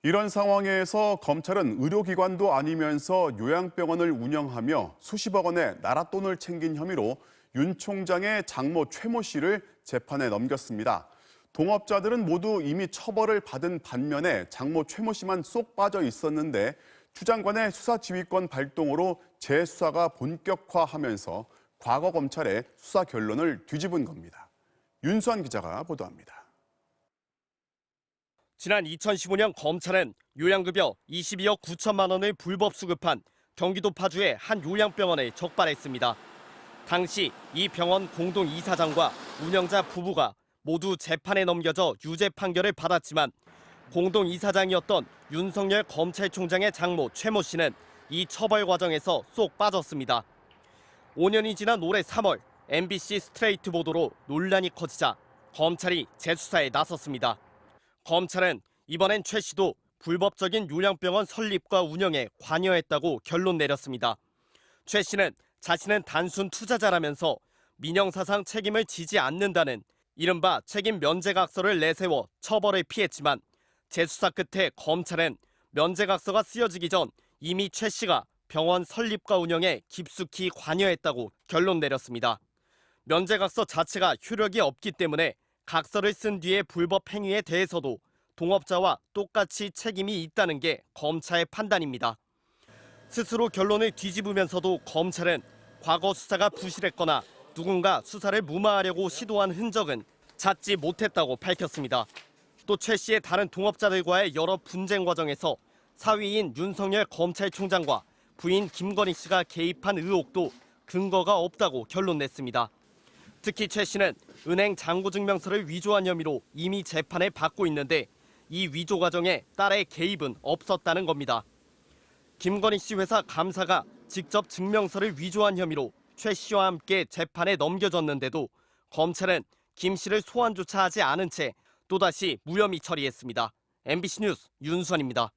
이런 상황에서 검찰은 의료기관도 아니면서 요양병원을 운영하며 수십억 원의 나랏돈을 챙긴 혐의로 윤 총장의 장모 최모 씨를 재판에 넘겼습니다. 동업자들은 모두 이미 처벌을 받은 반면에 장모 최모 씨만 쏙 빠져 있었는데 추 장관의 수사지휘권 발동으로 재수사가 본격화하면서 과거 검찰의 수사 결론을 뒤집은 겁니다. 윤수환 기자가 보도합니다. 지난 2015년 검찰은 요양급여 22억 9천만 원을 불법 수급한 경기도 파주의 한 요양병원을 적발했습니다. 당시 이 병원 공동 이사장과 운영자 부부가 모두 재판에 넘겨져 유죄 판결을 받았지만 공동 이사장이었던 윤석열 검찰총장의 장모 최모 씨는 이 처벌 과정에서 쏙 빠졌습니다. 5년이 지난 올해 3월 MBC 스트레이트 보도로 논란이 커지자 검찰이 재수사에 나섰습니다. 검찰은 이번엔 최 씨도 불법적인 요양병원 설립과 운영에 관여했다고 결론 내렸습니다. 최 씨는 자신은 단순 투자자라면서 민영사상 책임을 지지 않는다는 이른바 책임 면제각서를 내세워 처벌을 피했지만 재수사 끝에 검찰은 면제각서가 쓰여지기 전 이미 최 씨가 병원 설립과 운영에 깊숙이 관여했다고 결론 내렸습니다. 면제각서 자체가 효력이 없기 때문에 각서를 쓴 뒤에 불법 행위에 대해서도 동업자와 똑같이 책임이 있다는 게 검찰의 판단입니다. 스스로 결론을 뒤집으면서도 검찰은 과거 수사가 부실했거나 누군가 수사를 무마하려고 시도한 흔적은 찾지 못했다고 밝혔습니다. 또 최 씨의 다른 동업자들과의 여러 분쟁 과정에서 사위인 윤석열 검찰총장과 부인 김건희 씨가 개입한 의혹도 근거가 없다고 결론 냈습니다. 특히 최 씨는 은행 잔고증명서를 위조한 혐의로 이미 재판을 받고 있는데 이 위조 과정에 딸의 개입은 없었다는 겁니다. 김건희 씨 회사 감사가 직접 증명서를 위조한 혐의로 최 씨와 함께 재판에 넘겨졌는데도 검찰은 김 씨를 소환조차 하지 않은 채 또다시 무혐의 처리했습니다. MBC 뉴스 윤수환입니다.